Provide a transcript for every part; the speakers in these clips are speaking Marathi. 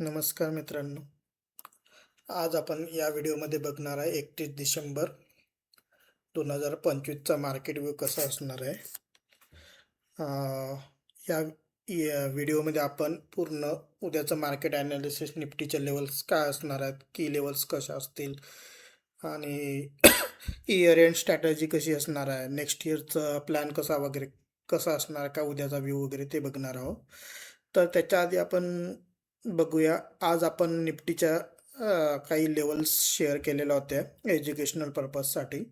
नमस्कार मित्रांनो. आज आपण या व्हिडिओमध्ये बघणार आहे 31 डिसेंबर 2025चा मार्केट व्यू कसा असणार आहे. या या व्हिडिओमध्ये आपण पूर्ण उद्याचं मार्केट ॲनालिसिस, निफ्टीचे लेवल्स काय असणार आहेत, की लेवल्स कशा असतील आणि इयर एंड स्ट्रॅटजी कशी असणार आहे, नेक्स्ट इयरचा प्लॅन कसा असणार का उद्याचा व्यू वगैरे ते बघणार आहोत. तर त्याच्या आधी आपण बघूया. आज आपण निफ्टीच्या काही लेवल्स शेअर केलेल्या होत्या एज्युकेशनल पर्पजसाठी.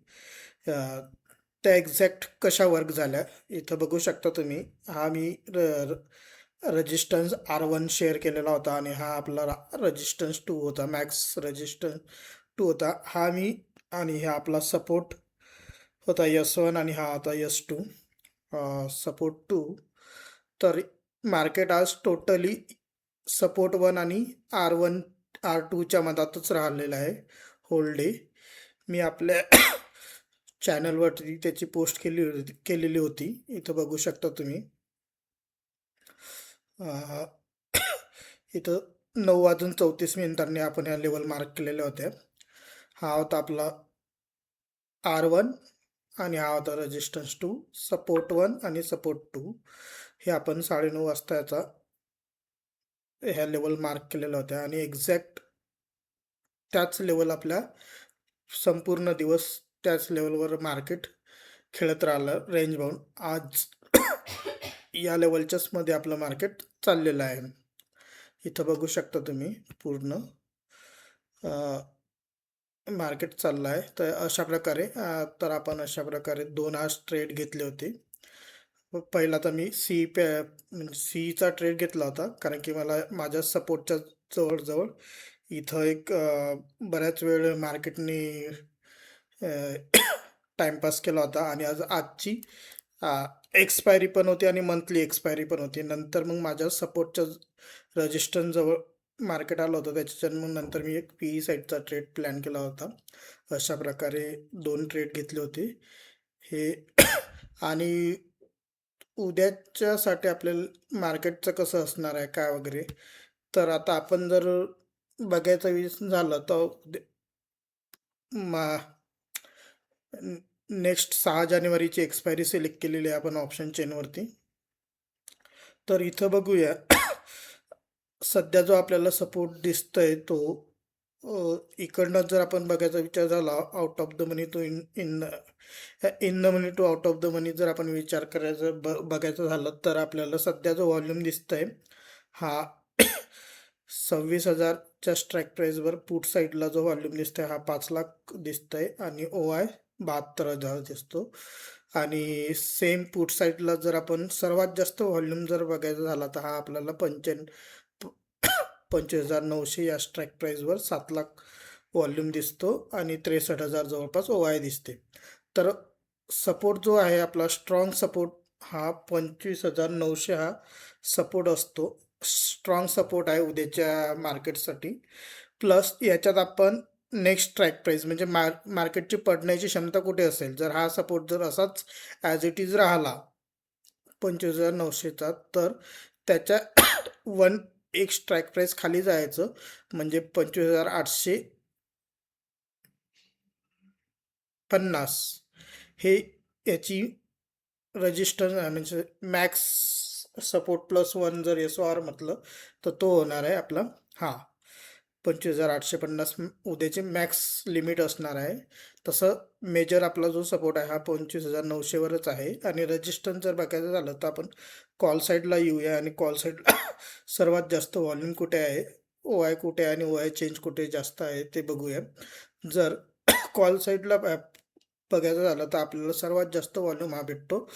त्या एक्झॅक्ट कशा वर्क झाल्या इथं बघू शकता तुम्ही. हा मी रजिस्टन्स R1 शेअर केलेला होता आणि हा आपला रजिस्टन्स 2 होता, मॅक्स रजिस्टन्स 2 होता हा मी. आणि हा आपला सपोर्ट होता S1 आणि हा होता S2, सपोर्ट 2. तर मार्केट आज टोटली सपोर्ट 1 आणि R1 R2च्या मधातच राहिलेला आहे होल डे. मी आपल्या चॅनलवरती त्याची पोस्ट केलेली होती. इथं बघू शकता तुम्ही. इथं 9:34 आपण ह्या लेवल मार्क केलेल्या होत्या. हा होता आपला R1 आणि हा होता रेजिस्टन्स 2, सपोर्ट 1 आणि सपोर्ट 2. हे आपण 9:30 वाजता ह्या लेवल मार्क केलेल्या होत्या आणि एक्झॅक्ट त्याच लेवल आपल्या संपूर्ण दिवस त्याच लेवलवर मार्केट खेळत राहिलं रेंज बाउंड. आज या लेवलच्याच मध्ये आपलं मार्केट चाललेलं आहे. इथं बघू शकता तुम्ही पूर्ण मार्केट चाललं आहे. तर अशा प्रकारे तर आपण अशा प्रकारे 2 आज ट्रेड घेतले होते. पहिला तर मी सीचा ट्रेड घेतला होता, कारण की मला माझ्या सपोर्टच्या जवळजवळ इथं एक बऱ्याच वेळ मार्केटने टाइमपास केला होता आणि आजची एक्सपायरी पण होती आणि मंथली एक्सपायरी पण होती. नंतर मग माझ्या सपोर्टच्या रजिस्टन्स जवळ मार्केट आलं होतं, त्याच्या मग नंतर मी एक PE साईडचा ट्रेड प्लॅन केला होता. अशा प्रकारे 2 ट्रेड घेतले होते हे. आणि उद्याच्यासाठी आपल्याला मार्केटचं कसं असणार आहे काय वगैरे, तर आता आपण जर बघायचं झालं तर नेक्स्ट 6 जानेवारीची एक्सपायरी सिलेक्ट केलेली आहे आपण ऑप्शन चेनवरती. तर इथं बघूया. सध्या जो आपल्याला सपोर्ट दिसतोय तो इकडनं जर आपण बघायचा विचार झाला, out of the money to in the money to out of the money जर आपण विचार करायचा बघायचं झालं, तर आपल्याला सध्या जो व्हॉल्यूम दिसतोय हा 26,000च्या स्ट्राईक प्राईसवर पुट साईडला जो व्हॉल्यूम दिसतोय हा 5 लाख दिसतोय आणि OI 72,000 दिसतो. आणि सेम पुट साईडला जर आपण सर्वात जास्त व्हॉल्यूम जर बघायचा झाला तर हा आपल्याला 25,900 या स्ट्राईक प्राईसवर 7 लाख व्हॉल्यूम दिसतो आणि 63,000 जवळपास OI दिसते. तर सपोर्ट जो आहे आपला स्ट्रॉंग सपोर्ट हा 25,900 हा सपोर्ट असतो. स्ट्रॉंग सपोर्ट आहे उद्याच्या मार्केटसाठी. प्लस याच्यात आपण नेक्स्ट स्ट्राईक प्राईस म्हणजे मार्केटची पडण्याची क्षमता कुठे असेल, जर हा सपोर्ट जर असाच ॲज इट इज राहिला 25,900चा, तर त्याच्या एक स्ट्राईक प्राईस खाली जायचं म्हणजे 25,850 हे याची रजिस्टर म्हणजे मॅक्स सपोर्ट प्लस 1 जर SOR म्हटलं तर तो होणार आहे आपला. हा 25,850 उद्याचे मॅक्स लिमिट असणार आहे. तसं मेजर आपला जो सपोर्ट आहे हा 25,900वरच आहे. आणि रजिस्टन्स जर बघायचं झालं तर आपण कॉल साईडला येऊया आणि कॉल साईडला सर्वात जास्त व्हॉल्यूम कुठे आहे, OI कुठे आहे आणि OI चेंज कुठे जास्त आहे ते बघूया. जर कॉल साईडला बघायचं झालं तर आपल्याला सर्वात जास्त व्हॉल्यूम हा भेटतो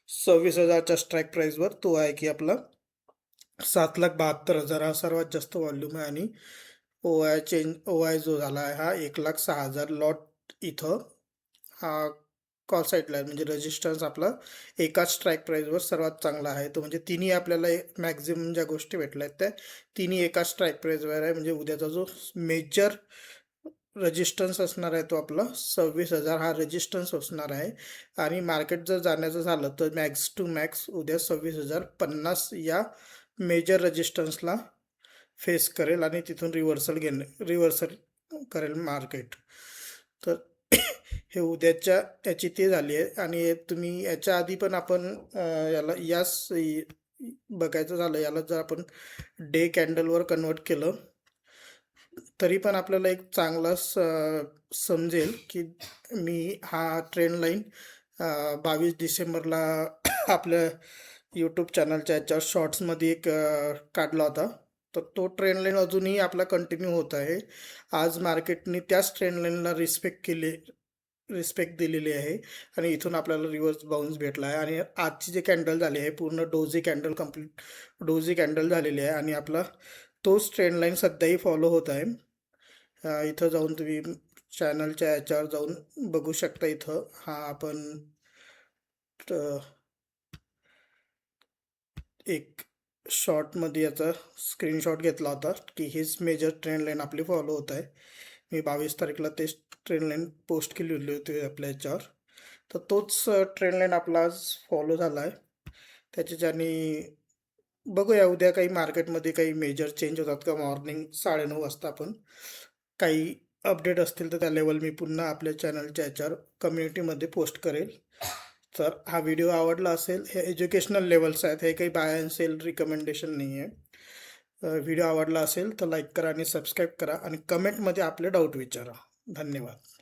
26,000च्या स्ट्राईक प्राईसवर. तो आहे की आपला 7,72,000 हा सर्वात जास्त व्हॉल्यूम आहे. आणि OI जो झाला आहे हा 1,06,000 लॉट इथं हा कॉल साईडला आहे. म्हणजे रेजिस्टन्स आपला एकाच स्ट्राईक प्राईसवर सर्वात चांगला आहे तो. म्हणजे तिन्ही आपल्याला मॅक्झिमम ज्या गोष्टी भेटल्या आहेत त्या तिन्ही एकाच स्ट्राईक प्राईसवर आहे. म्हणजे उद्याचा जो मेजर रेजिस्टन्स असणार आहे तो आपला 26,000 हा रेजिस्टन्स असणार आहे. आणि मार्केट जर जाण्याचं झालं तर मॅक्स टू मॅक्स उद्या 26,050 या मेजर रेजिस्टन्सला फेस करेल आणि तिथून रिव्हर्सल करेल मार्केट. तर हे उद्याच्या याची ते झाली आहे. आणि तुम्ही याच्या आधी पण आपण याला बघायचं झालं, याला जर आपण डे कॅन्डलवर कन्वर्ट केलं तरी पण आपल्याला एक चांगला समजेल की मी हा ट्रेंड लाईन 22 डिसेंबरला आपल्या यूट्यूब चॅनलच्या याच्यावर शॉर्ट्समध्ये एक काढला होता. तर तो ट्रेंड लाईन अजूनही आपला कंटिन्यू होत आहे. आज मार्केटने त्याच ट्रेंड लाईनला रिस्पेक्ट दिलेली आहे आणि इथून आपल्याला रिव्हर्स बाउन्स भेटला आहे. आणि आजची जे कॅन्डल झाली आहे पूर्ण डोझी कॅन्डल झालेली आहे आणि आपला तोच ट्रेंड लाईन सध्याही फॉलो होत आहे. इथं जाऊन तुम्ही चॅनलच्या याच्यावर जाऊन बघू शकता. इथं हा आपण एक शॉर्टमध्ये याचा स्क्रीनशॉट घेतला होता की हीच मेजर ट्रेंड लाईन आपली फॉलो होत आहे. मी 22 तारीखला तेच ट्रेंड लाईन पोस्ट केलेली होती आपल्या याच्यावर. तर तोच ट्रेंड लाईन आपला आज फॉलो झाला आहे. त्याच्याने बघूया उद्या काही मार्केटमध्ये काही मेजर चेंज होतात का. मॉर्निंग 9:30 वाजता आपण काही अपडेट असतील तर त्या लेवल मी पुन्हा आपल्या चॅनलच्या याच्यावर कम्युनिटीमध्ये पोस्ट करेल. तर हा व्हिडिओ आवडला असेल, हे एज्युकेशनल लेवल्स आहेत, हे काही बाय अँड सेल रिकमेंडेशन नाही आहे. व्हिडिओ आवडला असेल तर लाईक करा आणि सबस्क्राईब करा आणि कमेंटमध्ये आपले डाऊट विचारा. धन्यवाद.